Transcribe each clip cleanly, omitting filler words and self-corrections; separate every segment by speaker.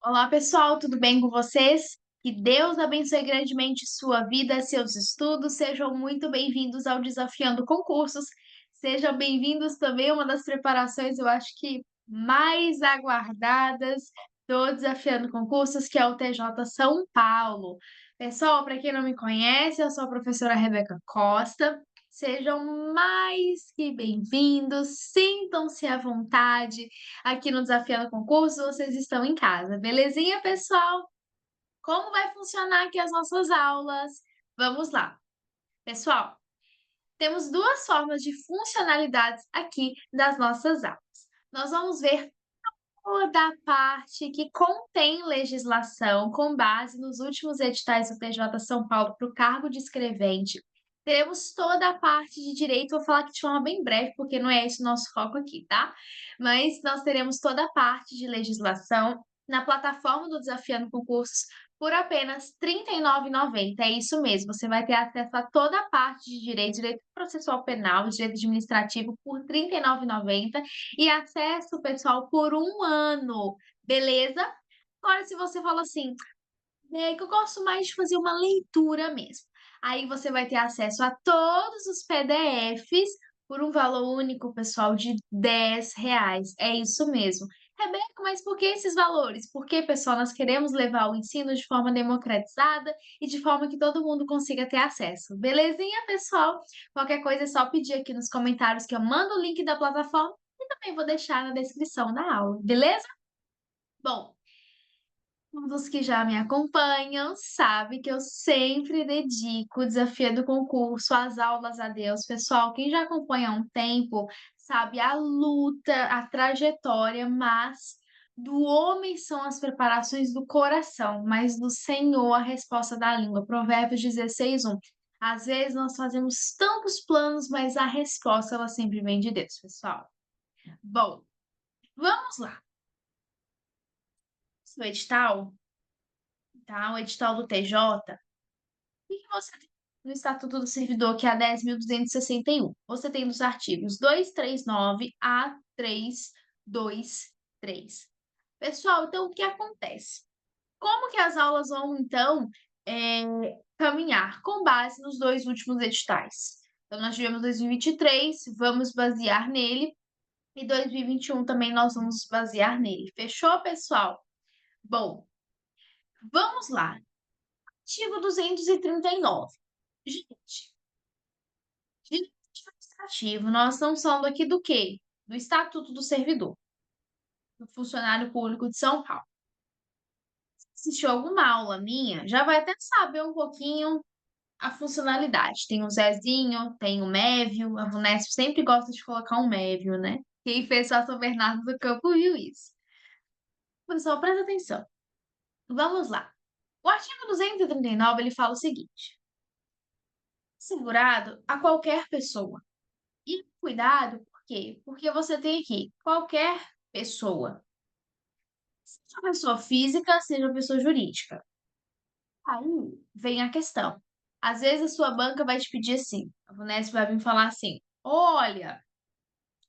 Speaker 1: Olá, pessoal, tudo bem com vocês? Que Deus abençoe grandemente sua vida, seus estudos. Sejam muito bem-vindos ao Desafiando Concursos. Sejam bem-vindos também a uma das preparações, eu acho que mais aguardadas do Desafiando Concursos, que é o TJ São Paulo. Pessoal, para quem não me conhece, eu sou a professora Rebeca Costa. Sejam mais que bem-vindos, sintam-se à vontade aqui no Desafiando Concurso, vocês estão em casa. Belezinha, pessoal? Como vai funcionar aqui as nossas aulas? Vamos lá. Pessoal, temos duas formas de funcionalidades aqui das nossas aulas. Nós vamos ver toda a parte que contém legislação com base nos últimos editais do TJ São Paulo para o cargo de escrevente. Teremos toda a parte de direito, vou falar aqui de forma bem breve, porque não é esse o nosso foco aqui, tá? Mas nós teremos toda a parte de legislação na plataforma do Desafiando Concursos por apenas R$ 39,90. É isso mesmo, você vai ter acesso a toda a parte de direito processual penal, direito administrativo por R$ 39,90 e acesso, pessoal, por um ano, beleza? Agora, se você fala assim, é que eu gosto mais de fazer uma leitura mesmo. Aí você vai ter acesso a todos os PDFs por um valor único, pessoal, de R$ 10. É isso mesmo. Rebeca, mas por que esses valores? Porque, pessoal, nós queremos levar o ensino de forma democratizada e de forma que todo mundo consiga ter acesso. Belezinha, pessoal? Qualquer coisa é só pedir aqui nos comentários que eu mando o link da plataforma e também vou deixar na descrição da aula, beleza? Bom, um dos que já me acompanham sabe que eu sempre dedico o desafio do concurso às aulas a Deus. Pessoal, quem já acompanha há um tempo sabe a luta, a trajetória, mas do homem são as preparações do coração, mas do Senhor a resposta da língua. Provérbios 16:1. Às vezes nós fazemos tantos planos, mas a resposta ela sempre vem de Deus, pessoal. Bom, vamos lá. O edital, tá? O edital do TJ. Que você tem no Estatuto do Servidor, que é a 10.261? Você tem dos artigos 239 a 323. Pessoal, então o que acontece? Como que as aulas vão, então, caminhar? Com base nos dois últimos editais. Então, nós tivemos 2023, vamos basear nele, e 2021 também nós vamos basear nele. Fechou, pessoal? Bom, vamos lá. Artigo 239. Gente, direito administrativo, nós estamos falando aqui do quê? Do Estatuto do Servidor, do Funcionário Público de São Paulo. Se assistiu alguma aula minha, já vai até saber um pouquinho a funcionalidade. Tem o Zezinho, tem o Mévio, a Vunesp sempre gosta de colocar um Mévio, né? Quem fez São Bernardo do Campo viu isso. Pessoal, presta atenção. Vamos lá. O artigo 239, ele fala o seguinte: segurado a qualquer pessoa. E cuidado, por quê? Porque você tem aqui qualquer pessoa, seja pessoa física, seja pessoa jurídica. Aí vem a questão. Às vezes a sua banca vai te pedir assim, a Vunesp vai vir falar assim: olha,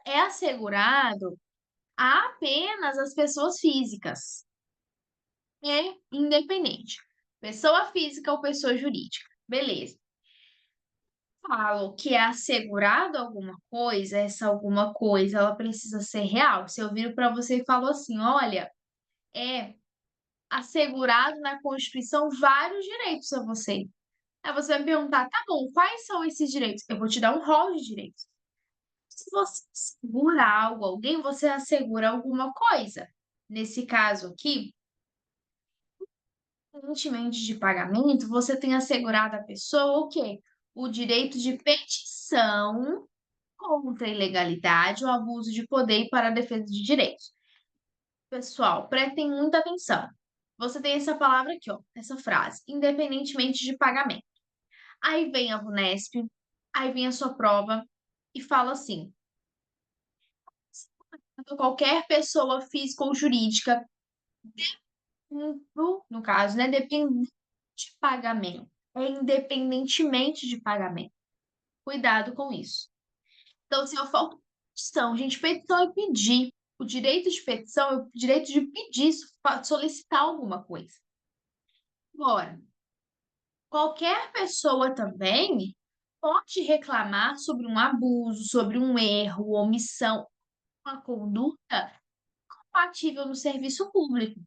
Speaker 1: é assegurado a apenas as pessoas físicas. É independente. Pessoa física ou pessoa jurídica. Beleza. Falo que é assegurado alguma coisa, essa alguma coisa, ela precisa ser real. Se eu viro para você e falo assim, olha, é assegurado na Constituição vários direitos a você. Aí você vai me perguntar, tá bom, quais são esses direitos? Eu vou te dar um rol de direitos. Se você assegura algo, alguém, você assegura alguma coisa. Nesse caso aqui, independentemente de pagamento, você tem assegurado à pessoa o quê? O direito de petição contra a ilegalidade ou abuso de poder e para a defesa de direitos. Pessoal, prestem muita atenção. Você tem essa palavra aqui, ó, essa frase, independentemente de pagamento. Aí vem a VUNESP, aí vem a sua prova e fala assim: qualquer pessoa física ou jurídica, no caso, né, dependente de pagamento. É independentemente de pagamento. Cuidado com isso. Então, se eu for petição, gente, petição é pedir. O direito de petição é o direito de pedir, solicitar alguma coisa. Agora, qualquer pessoa também pode reclamar sobre um abuso, sobre um erro, omissão, uma conduta compatível no serviço público.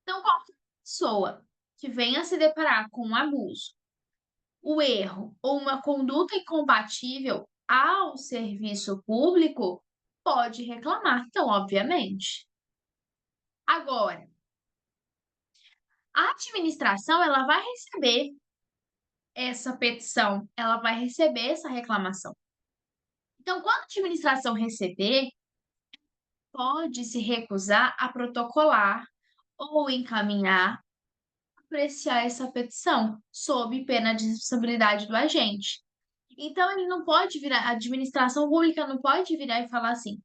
Speaker 1: Então, qualquer pessoa que venha se deparar com um abuso, o erro ou uma conduta incompatível ao serviço público pode reclamar, então, obviamente. Agora, a administração ela vai receber essa petição, ela vai receber essa reclamação. Então, quando a administração receber, pode se recusar a protocolar ou encaminhar, apreciar essa petição, sob pena de responsabilidade do agente. Então, ele não pode virar, a administração pública não pode virar e falar assim: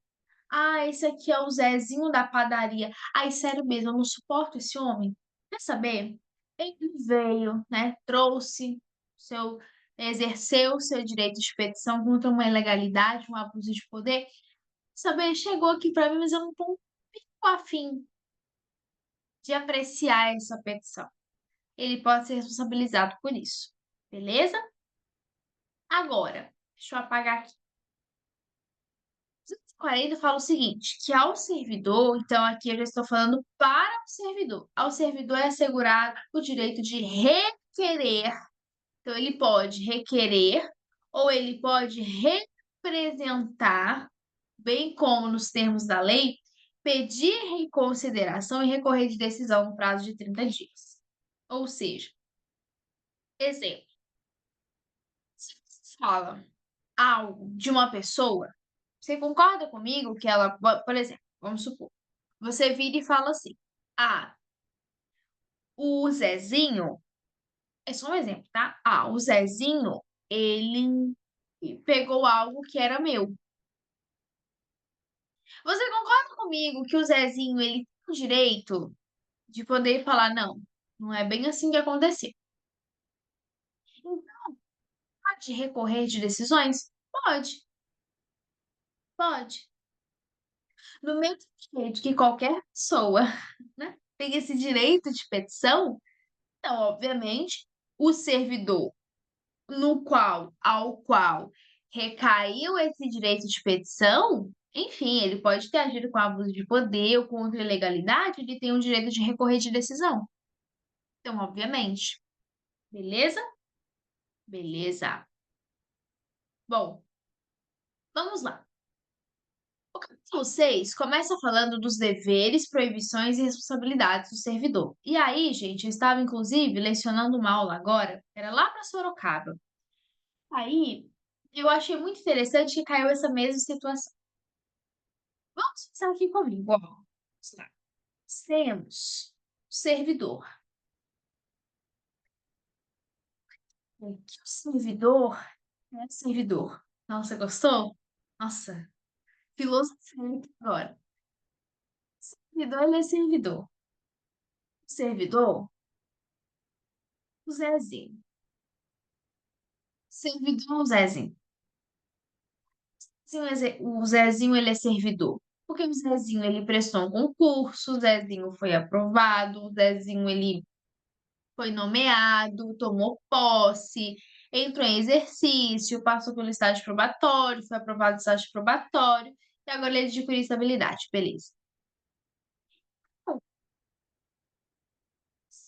Speaker 1: ah, esse aqui é o Zezinho da padaria. Ai, sério mesmo, eu não suporto esse homem. Quer saber? Ele veio, né? Trouxe seu, exerceu o seu direito de petição contra uma ilegalidade, um abuso de poder. Quer saber? Chegou aqui para mim, mas eu não estou um pouco afim de apreciar essa petição. Ele pode ser responsabilizado por isso. Beleza? Agora, deixa eu apagar aqui. 240 fala o seguinte, que ao servidor, então aqui eu já estou falando para o servidor. Ao servidor é assegurado o direito de requerer, então ele pode requerer ou ele pode representar, bem como nos termos da lei, pedir reconsideração e recorrer de decisão no prazo de 30 dias. Ou seja, exemplo, se você fala algo de uma pessoa, você concorda comigo que ela, por exemplo, vamos supor, você vira e fala assim: ah, o Zezinho, é só um exemplo, tá? Ah, o Zezinho, ele pegou algo que era meu. Você concorda comigo que o Zezinho, ele tem o direito de poder falar: não, não é bem assim que aconteceu? Então, pode recorrer de decisões? Pode, pode. Do mesmo jeito que qualquer pessoa, né, tem esse direito de petição, então, obviamente, o servidor ao qual recaiu esse direito de petição, enfim, ele pode ter agido com abuso de poder ou contra a ilegalidade, ele tem o direito de recorrer de decisão. Então, obviamente. Beleza? Beleza. Bom, vamos lá. O capítulo 6 começa falando dos deveres, proibições e responsabilidades do servidor. E aí, gente, eu estava inclusive lecionando uma aula agora, era lá para Sorocaba. Aí, eu achei muito interessante que caiu essa mesma situação. Vamos pensar aqui comigo, ó. Vamos lá. Temos o servidor. O que o servidor é servidor? Nossa, gostou? Nossa, filosofia aqui agora. Servidor, ele é servidor. O servidor, o Zezinho. Servidor, o Zezinho. O Zezinho, ele é servidor. Porque o Zezinho, ele prestou um concurso, o Zezinho foi aprovado, o Zezinho, ele foi nomeado, tomou posse, entrou em exercício, passou pelo estágio probatório, foi aprovado no estágio probatório, e agora ele adquiriu estabilidade, beleza. Então,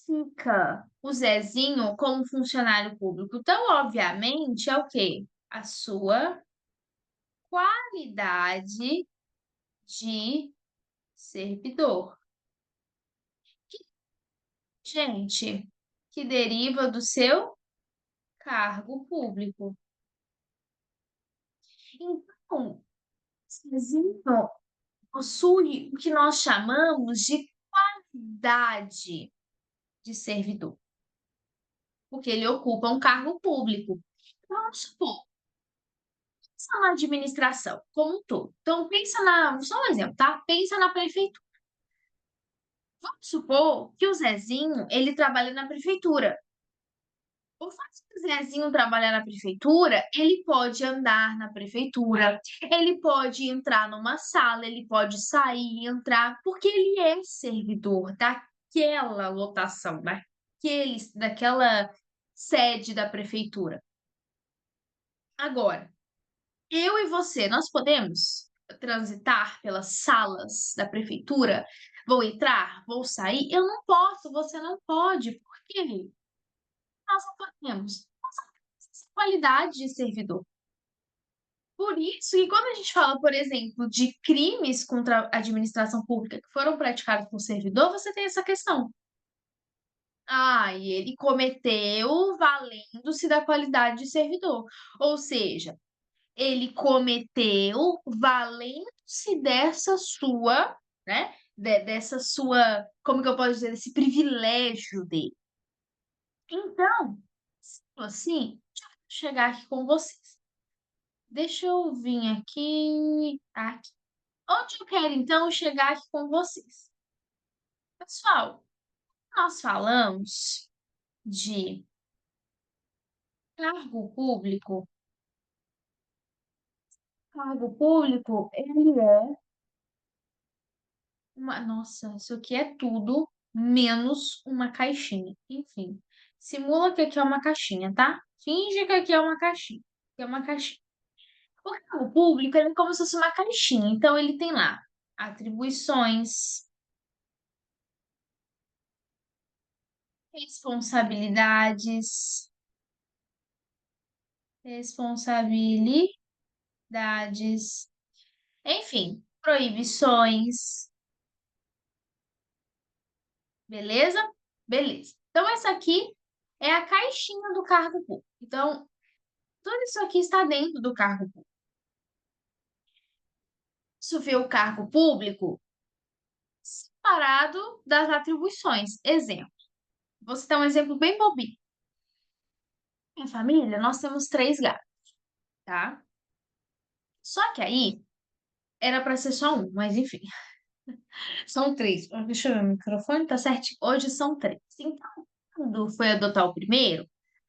Speaker 1: fica o Zezinho como funcionário público. Então, obviamente, é o quê? A sua qualidade de servidor. Gente, que deriva do seu cargo público. Então, Zezinho possui o que nós chamamos de qualidade de servidor, porque ele ocupa um cargo público. Vamos supor, pensa na administração como um todo. Então, pensa na, só um exemplo, tá? Pensa na prefeitura. Vamos supor que o Zezinho, ele trabalha na prefeitura. O fato do Zezinho trabalhar na prefeitura, ele pode andar na prefeitura, ele pode entrar numa sala, ele pode sair e entrar, porque ele é servidor daquela lotação, daquela sede da prefeitura. Agora, eu e você, nós podemos transitar pelas salas da prefeitura? Vou entrar? Vou sair? Eu não posso, você não pode. Por quê? Nós não podemos. Nós não temos essa qualidade de servidor. Por isso que quando a gente fala, por exemplo, de crimes contra a administração pública que foram praticados por servidor, você tem essa questão. Ah, e ele cometeu valendo-se da qualidade de servidor. Ou seja, ele cometeu valendo-se dessa sua, né? Dessa sua, como que eu posso dizer, desse privilégio dele. Então, assim, deixa eu chegar aqui com vocês. Deixa eu vir aqui. Onde eu quero, então, chegar aqui com vocês? Pessoal, nós falamos de cargo público. Cargo público, ele é uma. Nossa, isso aqui é tudo menos uma caixinha. Enfim, simula que aqui é uma caixinha, tá? Finge que aqui é uma caixinha. Que é uma caixinha. O cargo público, ele é como se fosse uma caixinha. Então, ele tem lá atribuições, responsabilidades, responsabilidades, enfim, proibições, beleza? Beleza. Então, essa aqui é a caixinha do cargo público. Então, tudo isso aqui está dentro do cargo público. Isso vê o cargo público separado das atribuições. Exemplo. Vou citar um exemplo bem bobinho. Minha família, nós temos 3 gatos, tá? Só que aí era para ser só um, mas enfim. São 3. Deixa eu ver, o microfone tá certo. Hoje são 3. Então, quando foi adotar o primeiro,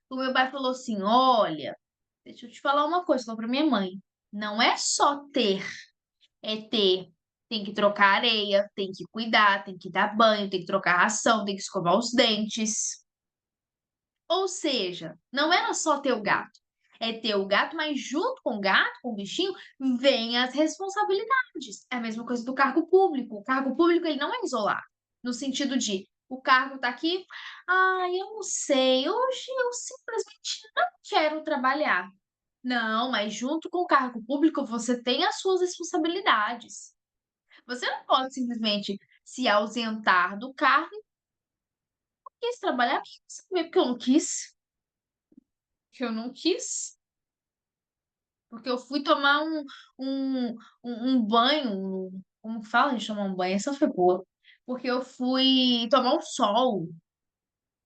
Speaker 1: o meu pai falou assim: Olha, deixa eu te falar uma coisa, falou pra minha mãe. Não é só ter, é ter. Tem que trocar areia, tem que cuidar, tem que dar banho, tem que trocar ração, tem que escovar os dentes. Ou seja, não era só ter o gato. É ter o gato, mas junto com o gato, com o bichinho, vem as responsabilidades. É a mesma coisa do cargo público. O cargo público ele não é isolado, no sentido de o cargo está aqui, eu não sei, hoje eu simplesmente não quero trabalhar. Não, mas junto com o cargo público você tem as suas responsabilidades. Você não pode simplesmente se ausentar do cargo e quis trabalhar, porque eu não quis. Que eu não quis. Porque eu fui tomar um, um banho, como fala de tomar um banho? Essa foi boa. Porque eu fui tomar um sol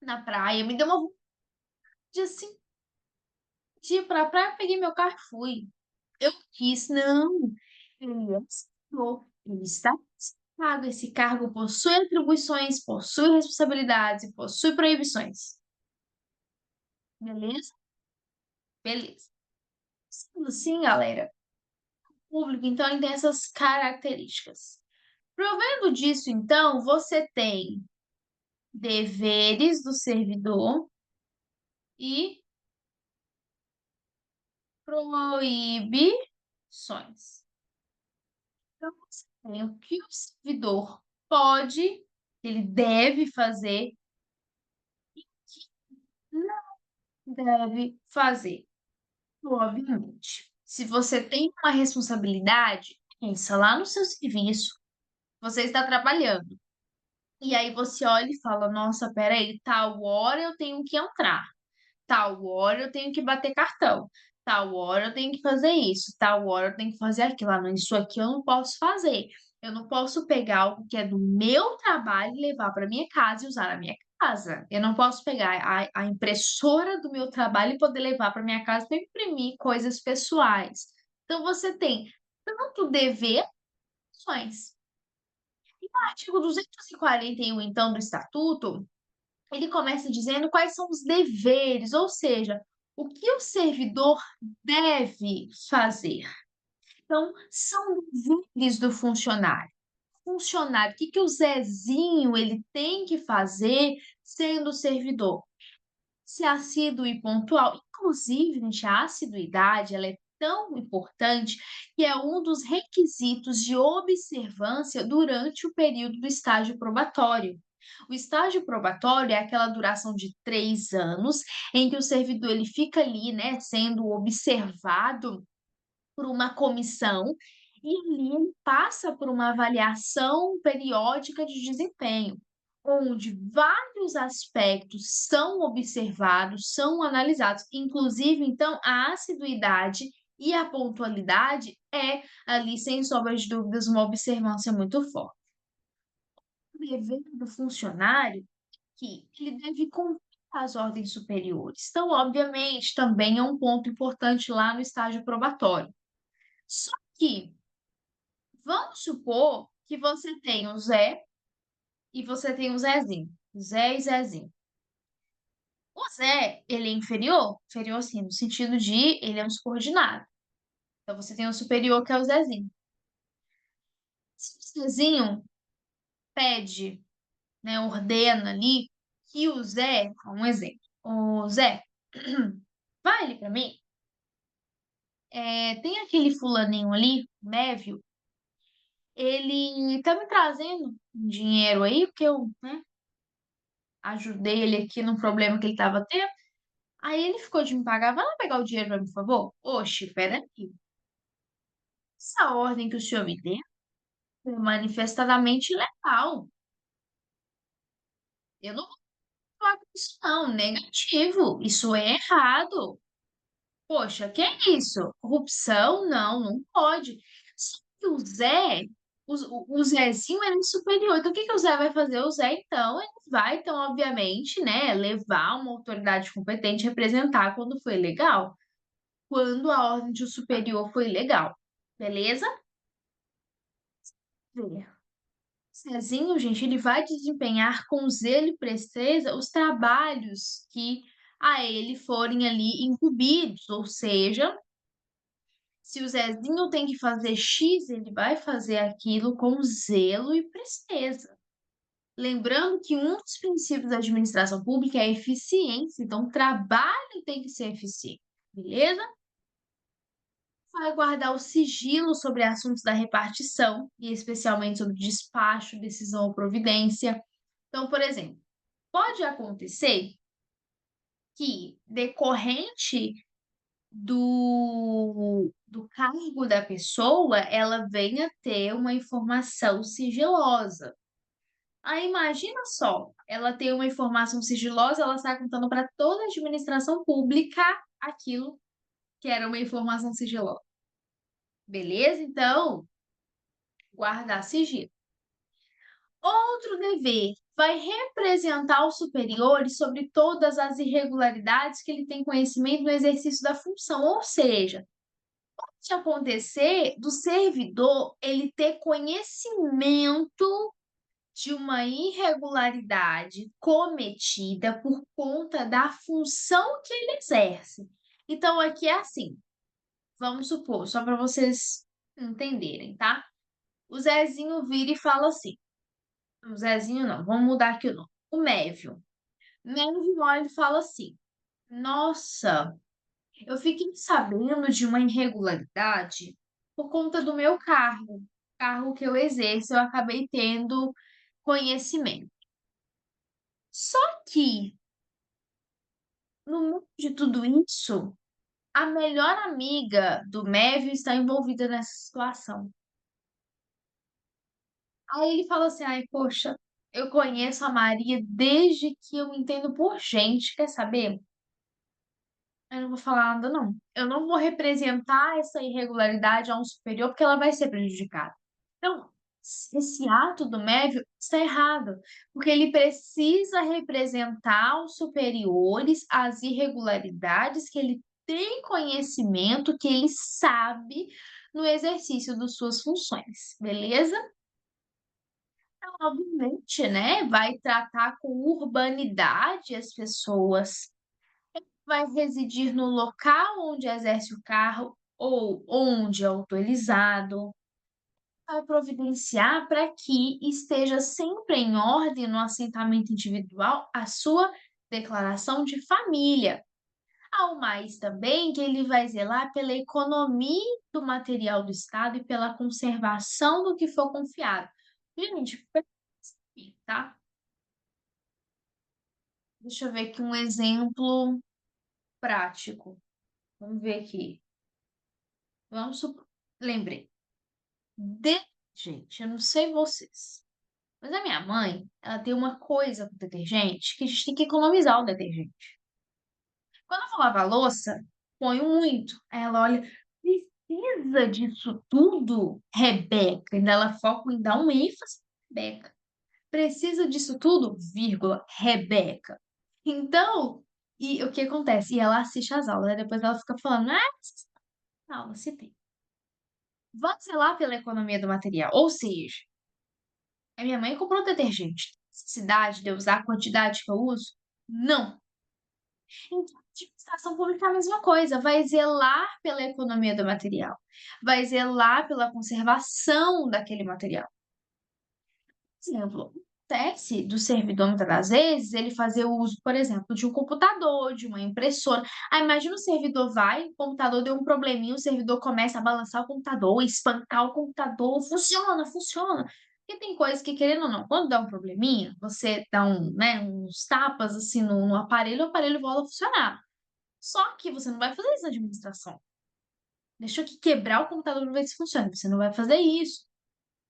Speaker 1: na praia, me deu uma vontade assim, de ir pra praia, peguei meu carro e fui. Eu quis, não. Ele assinou, ele está pago. Esse cargo possui atribuições, possui responsabilidades, e possui proibições. Beleza? Beleza. Sendo assim, galera, o público, então, ele tem essas características. Provendo disso, então, você tem deveres do servidor e proibições. Então, você tem o que o servidor pode, ele deve fazer, não deve fazer. Obviamente, se você tem uma responsabilidade, pensa lá no seu serviço, você está trabalhando. E aí você olha e fala: Nossa, peraí, tal hora eu tenho que entrar. Tal hora eu tenho que bater cartão, tal hora eu tenho que fazer isso, tal hora eu tenho que fazer aquilo. Não, isso aqui eu não posso fazer. Eu não posso pegar algo que é do meu trabalho e levar para minha casa e usar na minha casa. Eu não posso pegar a impressora do meu trabalho e poder levar para minha casa para imprimir coisas pessoais. Então você tem tanto dever, ações. E no artigo 241, então, do Estatuto, ele começa dizendo quais são os deveres, ou seja, o que o servidor deve fazer. Então, são deveres do funcionário. Funcionário, o que que o Zezinho ele tem que fazer sendo servidor? Ser assíduo e pontual. Inclusive, gente, a assiduidade, ela é tão importante que é um dos requisitos de observância durante o período do estágio probatório. O estágio probatório é aquela duração de 3 anos em que o servidor ele fica ali, né, sendo observado por uma comissão e ali ele passa por uma avaliação periódica de desempenho, onde vários aspectos são observados, são analisados, inclusive, então, a assiduidade e a pontualidade é ali, sem sombra de dúvidas, uma observância muito forte. O dever do funcionário é que ele deve cumprir as ordens superiores. Então, obviamente, também é um ponto importante lá no estágio probatório. Só que vamos supor que você tem o Zé e você tem o Zezinho. Zé e Zezinho. O Zé, ele é inferior? Inferior, assim, no sentido de ele é um subordinado. Então você tem o superior, que é o Zezinho. Se o Zezinho pede, né, ordena ali que o Zé, um exemplo, o Zé, vai ali pra mim, tem aquele fulaninho ali, Mévio, ele tá me trazendo um dinheiro aí, porque eu, né, ajudei ele aqui num problema que ele estava tendo. Aí ele ficou de me pagar. Vai lá pegar o dinheiro para mim, por favor? Oxe, peraí. Essa ordem que o senhor me deu é manifestadamente legal. Eu não vou falar com isso, não. Negativo. Isso é errado. Poxa, que é isso? Corrupção? Não, não pode. Só que o Zezinho ele é superior. Então, o que que o Zé vai fazer? O Zé, então, ele vai, então, obviamente, né, levar uma autoridade competente representar quando foi legal. Quando a ordem de um superior foi legal. Beleza? Ver. Cezinho, gente, ele vai desempenhar com zelo e presteza os trabalhos que a ele forem ali incumbidos, ou seja, se o Zezinho tem que fazer X, ele vai fazer aquilo com zelo e presteza. Lembrando que um dos princípios da administração pública é a eficiência, então o trabalho tem que ser eficiente, beleza? Vai guardar o sigilo sobre assuntos da repartição, e especialmente sobre despacho, decisão ou providência. Então, por exemplo, pode acontecer que, decorrente do cargo da pessoa, ela venha ter uma informação sigilosa. Aí imagina só, ela tem uma informação sigilosa, ela está contando para toda a administração pública aquilo que era uma informação sigilosa. Beleza? Então, guardar sigilo. Outro dever vai representar os superiores sobre todas as irregularidades que ele tem conhecimento no exercício da função, ou seja, pode acontecer do servidor ele ter conhecimento de uma irregularidade cometida por conta da função que ele exerce. Então, aqui é assim, vamos supor, só para vocês entenderem, tá? O Zezinho vira e fala assim: o Zezinho não, vamos mudar aqui o nome. O Mévio. Mévio olha e fala assim: Nossa, eu fiquei sabendo de uma irregularidade por conta do meu cargo que eu exerço, eu acabei tendo conhecimento. Só que, no meio de tudo isso, a melhor amiga do Mévio está envolvida nessa situação. Aí ele fala assim: Ai, poxa, eu conheço a Maria desde que eu me entendo por gente, quer saber? Eu não vou falar nada, não. Eu não vou representar essa irregularidade a um superior, porque ela vai ser prejudicada. Então, esse ato do Mévio está errado, porque ele precisa representar os superiores, as irregularidades que ele tem conhecimento, que ele sabe no exercício das suas funções, beleza? obviamente, né, vai tratar com urbanidade as pessoas, vai residir no local onde exerce o carro ou onde é autorizado, vai providenciar para que esteja sempre em ordem no assentamento individual a sua declaração de família. Ao mais também que ele vai zelar pela economia do material do Estado e pela conservação do que for confiado. Gente, tá? Deixa eu ver aqui um exemplo prático. Vamos ver aqui. Vamos supor. Lembrei. Detergente. Eu não sei vocês, mas a minha mãe, ela tem uma coisa com detergente que a gente tem que economizar o detergente. Quando eu vou lavar a louça, ponho muito. Aí ela olha, precisa disso tudo, Rebeca? Ainda ela foca em dar um ênfase, Rebeca. Precisa disso tudo, vírgula, Rebeca. Então, e o que acontece? E ela assiste as aulas, né? Depois ela fica falando, ah, na aula, se tem. Vamos lá pela economia do material. Ou seja, a minha mãe comprou detergente. Necessidade de eu usar a quantidade que eu uso? Não. Então, a administração pública é a mesma coisa, vai zelar pela economia do material, vai zelar pela conservação daquele material. Por exemplo, acontece do servidor, muitas das vezes, ele fazer uso, por exemplo, de um computador, de uma impressora. Aí imagina o servidor vai, o computador deu um probleminha, o servidor começa a balançar o computador, espancar o computador, funciona, funciona. Porque tem coisas que, querendo ou não, quando dá um probleminha, você dá né, uns tapas assim no aparelho, o aparelho volta a funcionar. Só que você não vai fazer isso na administração. Deixa eu aqui quebrar o computador para ver se funciona. Você não vai fazer isso,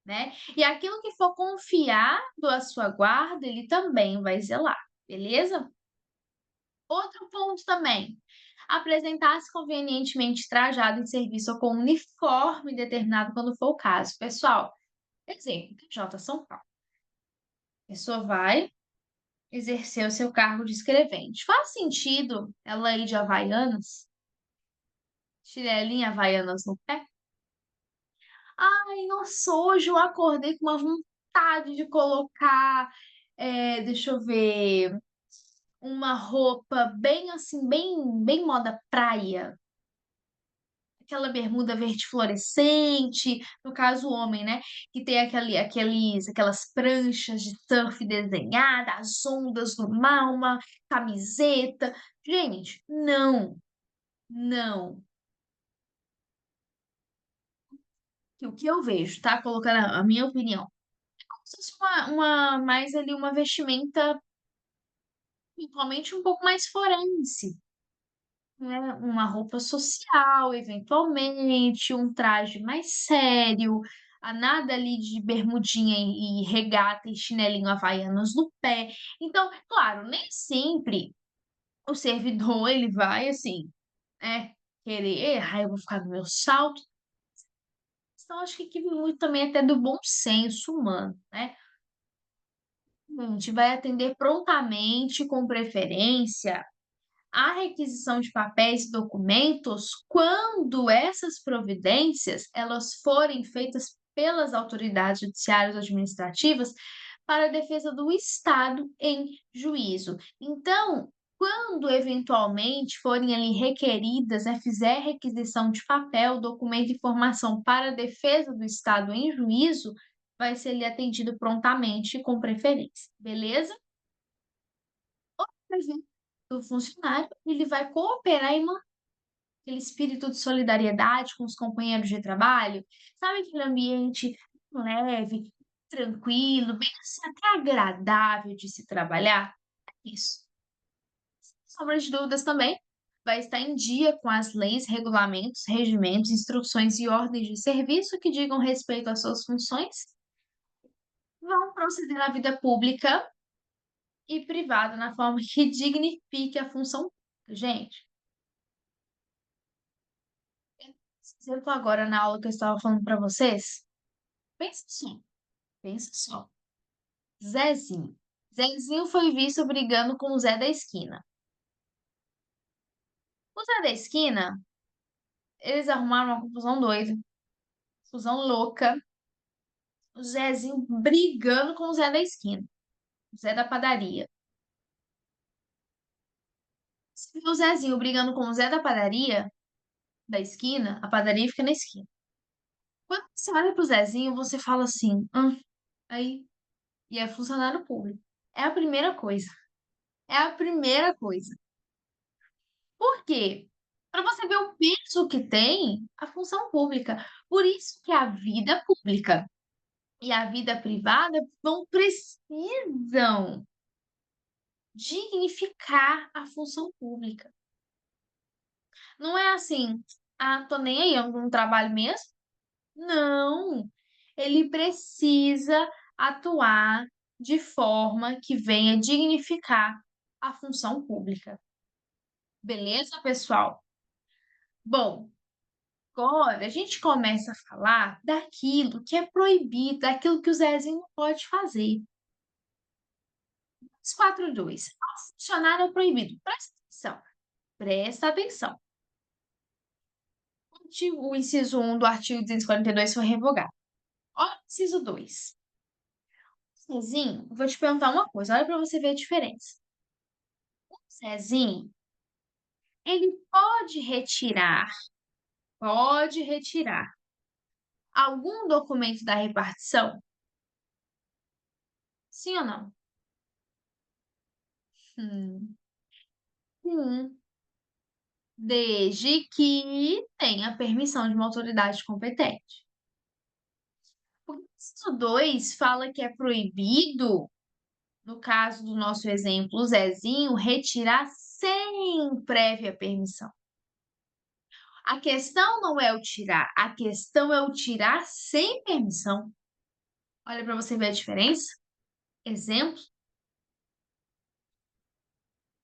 Speaker 1: né? E aquilo que for confiado à sua guarda, ele também vai zelar, beleza? Outro ponto também. Apresentar-se convenientemente trajado em serviço ou com uniforme determinado quando for o caso. Pessoal, exemplo, J. São Paulo. A pessoa vai exercer o seu cargo de escrevente. Faz sentido ela ir de Havaianas, chinelinha Havaianas no pé? Ai, nossa, hoje eu acordei com uma vontade de colocar, deixa eu ver, uma roupa bem assim, bem moda praia. Aquela bermuda verde fluorescente, no caso o homem, né? Que tem aquelas pranchas de surf desenhada, as ondas do mar, uma camiseta. Gente, não, não. Que o que eu vejo, tá? Colocando a minha opinião. Como se fosse mais ali, uma vestimenta eventualmente um pouco mais forense, né? Uma roupa social, eventualmente, um traje mais sério, a nada ali de bermudinha e regata e chinelinho havaianas no pé. Então, claro, nem sempre o servidor ele vai assim, querer, eu vou ficar no meu salto. Então, acho que aqui muito também até do bom senso humano, né? A gente vai atender prontamente, com preferência, a requisição de papéis e documentos quando essas providências elas forem feitas pelas autoridades judiciárias ou administrativas para a defesa do Estado em juízo. Então, quando eventualmente forem ali requeridas, fizer requisição de papel, documento e informação para a defesa do Estado em juízo, vai ser ali atendido prontamente e com preferência, beleza? Exemplo, do funcionário, ele vai cooperar e manter aquele espírito de solidariedade com os companheiros de trabalho, sabe aquele ambiente leve, tranquilo, bem assim, até agradável de se trabalhar? É isso. Sem sombra de dúvidas também, vai estar em dia com as leis, regulamentos, regimentos, instruções e ordens de serviço que digam respeito às suas funções, vão proceder na vida pública e privada na forma que dignifique a função pública. Gente, exemplo agora na aula que eu estava falando para vocês, pensa só, pensa só. Zezinho. Zezinho foi visto brigando com o Zé da esquina. O Zé da esquina, eles arrumaram uma confusão doida, confusão louca. o Zezinho brigando com o Zé da esquina, o Zé da padaria. Se vê o Zezinho brigando com o Zé da padaria, da esquina, a padaria fica na esquina. Quando você olha pro Zezinho, você fala assim, aí, e é funcionário público. É a primeira coisa. É a primeira coisa. Por quê? Para você ver o peso que tem a função pública. Por isso que a vida pública e a vida privada não precisam dignificar a função pública. Não é assim, tô nem aí, eu não trabalho mesmo. Não, ele precisa atuar de forma que venha dignificar a função pública. Beleza, pessoal? Bom, agora a gente começa a falar daquilo que é proibido, daquilo que o Zezinho não pode fazer. 4.2. Ao funcionário é proibido. Presta atenção. Presta atenção. O inciso 1 do artigo 242 foi revogado. Olha o inciso 2. Zezinho, vou te perguntar uma coisa, olha para você ver a diferença. O Zezinho, ele pode retirar algum documento da repartição? Sim ou não? Sim, desde que tenha permissão de uma autoridade competente. O inciso 2 fala que é proibido, no caso do nosso exemplo, o Zezinho, retirar sem prévia permissão. A questão não é o tirar, a questão é o tirar sem permissão. Olha para você ver a diferença. Exemplo: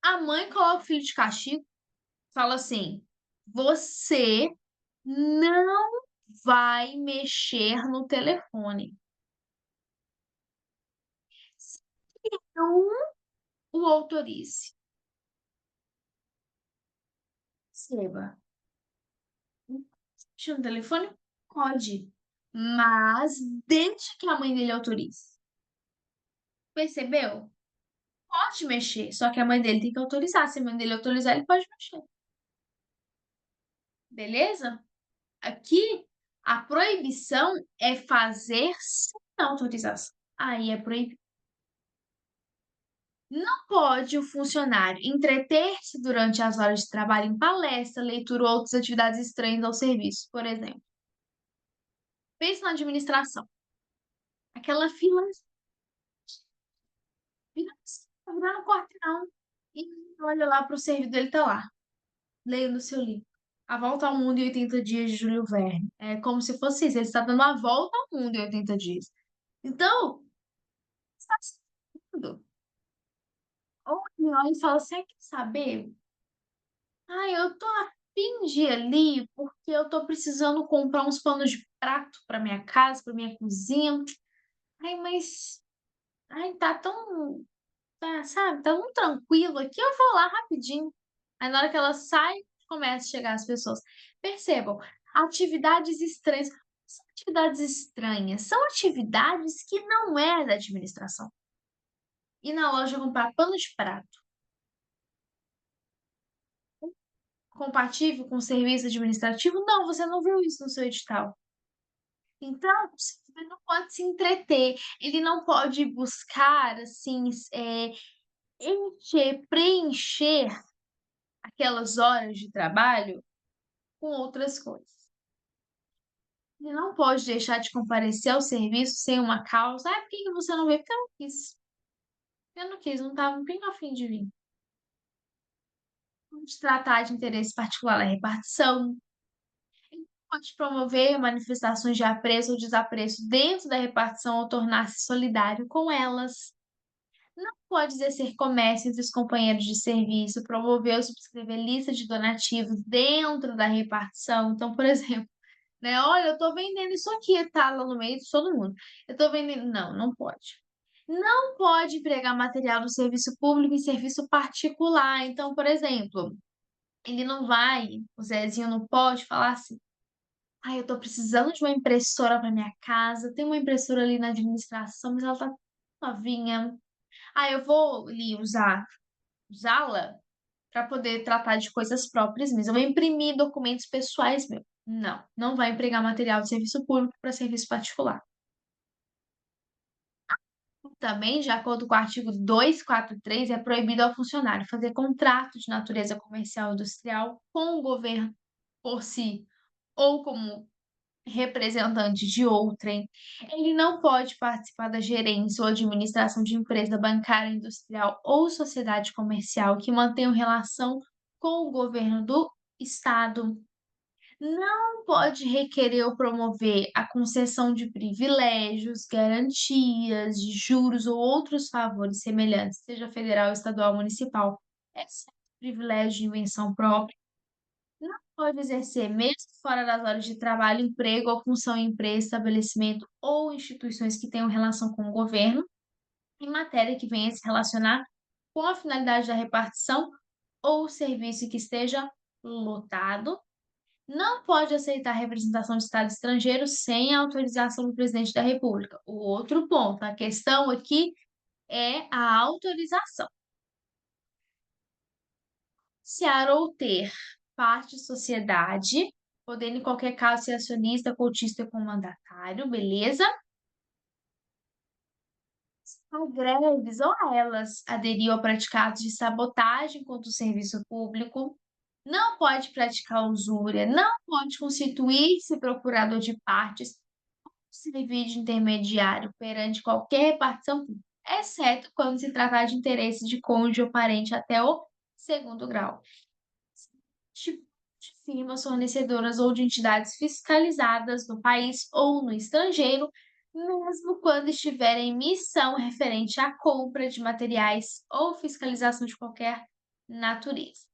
Speaker 1: a mãe coloca o filho de castigo, fala assim: você não vai mexer no telefone. Se não o autorize. Perceba, mexer no telefone pode, mas desde que a mãe dele autorize. Percebeu? Pode mexer, só que a mãe dele tem que autorizar. Se a mãe dele autorizar, ele pode mexer. Beleza? Aqui, a proibição é fazer sem autorização. Aí é proibido. Não pode o funcionário entreter-se durante as horas de trabalho em palestra, leitura ou outras atividades estranhas ao serviço, por exemplo. Pense na administração. Aquela fila, fila não corta não. E olha lá para o servidor, ele tá lá, lendo o seu livro. A Volta ao Mundo em 80 Dias de Júlio Verne. É como se fosse isso, ele está dando a volta ao mundo em 80 dias. Então, está sendo. Ou ele olha e fala assim, quer saber? Eu tô a fim de ir ali porque eu tô precisando comprar uns panos de prato para minha casa, para minha cozinha. Mas, tá tão, sabe, tá tão tranquilo aqui, eu vou lá rapidinho. Aí na hora que ela sai, começa a chegar as pessoas. Percebam, atividades estranhas. São atividades estranhas, são atividades que não é da administração. Ir na loja comprar pano de prato, compatível com o serviço administrativo? Não, você não viu isso no seu edital. Então, ele não pode se entreter, ele não pode buscar, assim, preencher aquelas horas de trabalho com outras coisas. Ele não pode deixar de comparecer ao serviço sem uma causa. Por que você não veio? Porque eu não quis. Eu não quis, não estava bem a fim de vir. Pode tratar de interesse particular na repartição. Ele pode promover manifestações de apreço ou desapreço dentro da repartição ou tornar-se solidário com elas. Não pode exercer comércio entre os companheiros de serviço, promover ou subscrever lista de donativos dentro da repartição. Então, por exemplo, né? Olha, eu tô vendendo isso aqui, tá? Lá no meio de todo mundo. Eu tô vendendo. Não, não pode. Não pode empregar material do serviço público em serviço particular. Então, por exemplo, ele não vai, o Zezinho não pode falar assim. Eu tô precisando de uma impressora para minha casa, tem uma impressora ali na administração, mas ela tá novinha. Eu vou ali usá-la para poder tratar de coisas próprias mesmo. Eu vou imprimir documentos pessoais meus. Não, não vai empregar material de serviço público para serviço particular. Também, de acordo com o artigo 243, é proibido ao funcionário fazer contrato de natureza comercial ou industrial com o governo por si ou como representante de outrem. Ele não pode participar da gerência ou administração de empresa bancária, industrial ou sociedade comercial que mantenham relação com o governo do estado. Não pode requerer ou promover a concessão de privilégios, garantias, de juros ou outros favores semelhantes, seja federal, estadual ou municipal, exceto privilégio de invenção própria. Não pode exercer, mesmo fora das horas de trabalho, emprego ou função em empresa, estabelecimento ou instituições que tenham relação com o governo, em matéria que venha se relacionar com a finalidade da repartição ou serviço que esteja lotado. Não pode aceitar representação de Estado estrangeiro sem a autorização do presidente da República. O outro ponto, a questão aqui é a autorização. Iniciar ou ter parte de sociedade, podendo em qualquer caso ser acionista, cotista ou comandatário, beleza? A greves ou a elas aderiu a praticados de sabotagem contra o serviço público, não pode praticar usúria, não pode constituir-se procurador de partes, servir de intermediário perante qualquer repartição pública, exceto quando se tratar de interesse de cônjuge ou parente até o segundo grau. Tipo de firmas fornecedoras ou de entidades fiscalizadas no país ou no estrangeiro, mesmo quando estiverem em missão referente à compra de materiais ou fiscalização de qualquer natureza.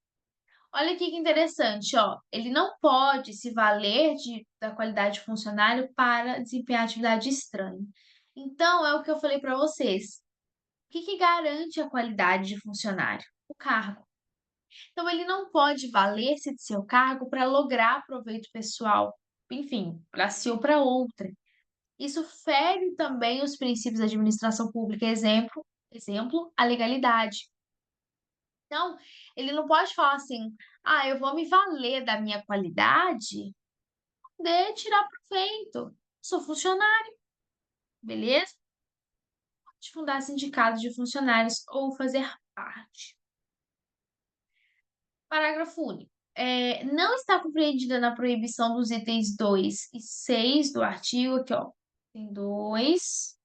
Speaker 1: Olha aqui que interessante, ó. Ele não pode se valer da qualidade de funcionário para desempenhar atividade estranha. Então, é o que eu falei para vocês. O que que garante a qualidade de funcionário? O cargo. Então, ele não pode valer-se de seu cargo para lograr proveito pessoal, enfim, para si ou para outra. Isso fere também os princípios da administração pública, exemplo, a legalidade. Então, ele não pode falar assim: eu vou me valer da minha qualidade de tirar proveito. Sou funcionário, beleza? Pode fundar sindicatos de funcionários ou fazer parte. Parágrafo único. Não está compreendida na proibição dos itens 2 e 6 do artigo, aqui, ó. Tem 2,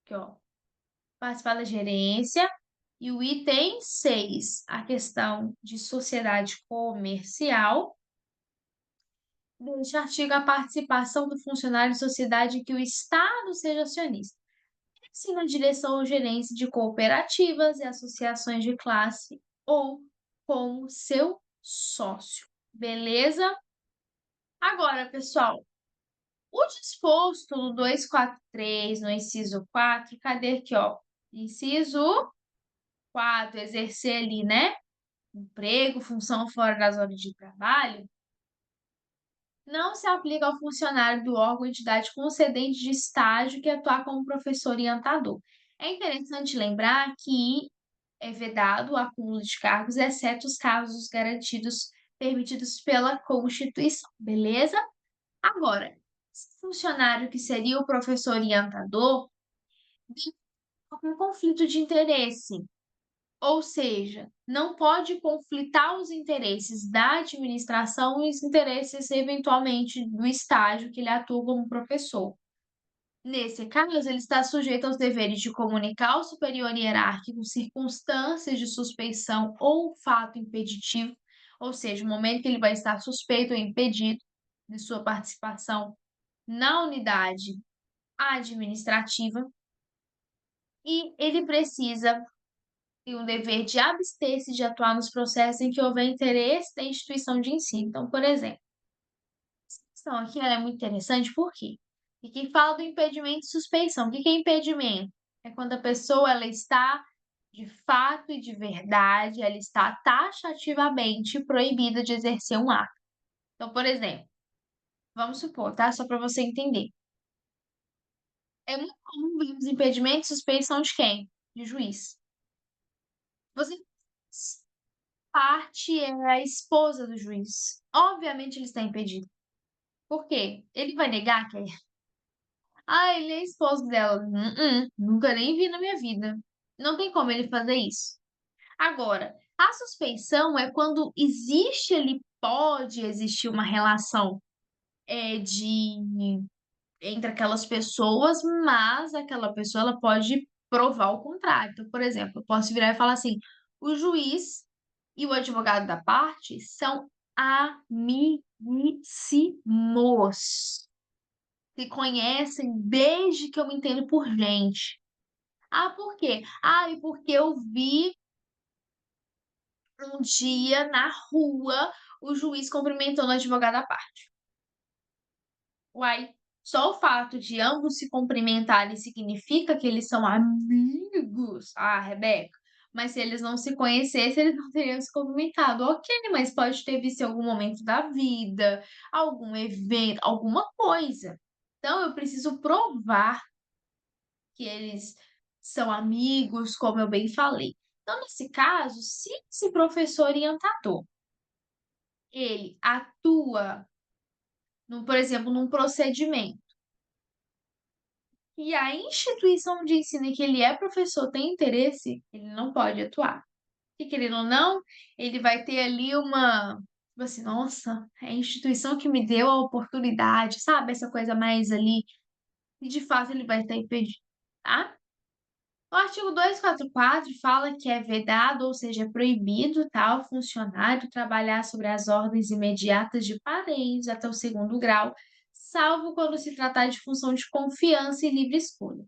Speaker 1: aqui, ó. Participar da gerência. E o item 6, a questão de sociedade comercial. Deste artigo, a participação do funcionário em sociedade em que o Estado seja acionista. Sim, na direção ou gerência de cooperativas e associações de classe ou como seu sócio. Beleza? Agora, pessoal, o disposto no 243, no inciso 4, cadê aqui, ó? Inciso 4, exercer ali, né? Emprego, função fora das horas de trabalho, não se aplica ao funcionário do órgão ou entidade concedente de estágio que atuar como professor orientador. É interessante lembrar que é vedado o acúmulo de cargos, exceto os casos garantidos, permitidos pela Constituição, beleza? Agora, esse funcionário que seria o professor orientador, tem algum conflito de interesse, ou seja, não pode conflitar os interesses da administração e os interesses, eventualmente, do estágio que ele atua como professor. Nesse caso, ele está sujeito aos deveres de comunicar ao superior hierárquico circunstâncias de suspeição ou fato impeditivo, ou seja, o momento que ele vai estar suspeito ou impedido de sua participação na unidade administrativa, e ele precisa ter um dever de abster-se de atuar nos processos em que houver interesse da instituição de ensino. Então, por exemplo, essa questão aqui ela é muito interessante, por quê? E que fala do impedimento e suspeição. O que que é impedimento? É quando a pessoa ela está de fato e de verdade, ela está taxativamente proibida de exercer um ato. Então, por exemplo, Vamos supor, tá? Só para você entender. É muito comum vermos impedimento e suspeição de quem? De juiz. Você parte é a esposa do juiz. Obviamente ele está impedido. Por quê? Ele vai negar que é ele é esposo dela. Nunca nem vi na minha vida. Não tem como ele fazer isso. Agora, a suspeição é quando existe ali pode existir uma relação, de entre aquelas pessoas, mas aquela pessoa ela pode provar o contrário. Então, por exemplo, eu posso virar e falar assim: o juiz e o advogado da parte são amiguíssimos, se conhecem desde que eu me entendo por gente. Ah, por quê? Ah, e porque eu vi um dia na rua o juiz cumprimentando o advogado da parte. Uai, só o fato de ambos se cumprimentarem significa que eles são amigos? Ah, Rebeca, mas se eles não se conhecessem, eles não teriam se cumprimentado. Ok, mas pode ter visto em algum momento da vida, algum evento, alguma coisa. Então, eu preciso provar que eles são amigos, como eu bem falei. Então, nesse caso, se esse professor orientador, ele atua, por exemplo, num procedimento, e a instituição de ensino em que ele é professor tem interesse, ele não pode atuar. Porque, querendo ou não, ele vai ter ali tipo assim, nossa, é a instituição que me deu a oportunidade, sabe? Essa coisa mais ali, e de fato ele vai estar impedido, tá? O artigo 244 fala que é vedado, ou seja, é proibido, tal funcionário trabalhar sobre as ordens imediatas de parentes até o segundo grau, salvo quando se tratar de função de confiança e livre escolha,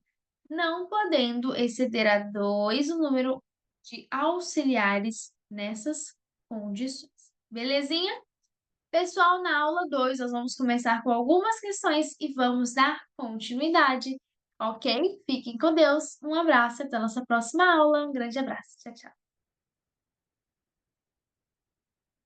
Speaker 1: não podendo exceder a 2 o número de auxiliares nessas condições. Belezinha? Pessoal, na aula 2 nós vamos começar com algumas questões e vamos dar continuidade, ok? Fiquem com Deus, um abraço, até a nossa próxima aula, um grande abraço, tchau, tchau.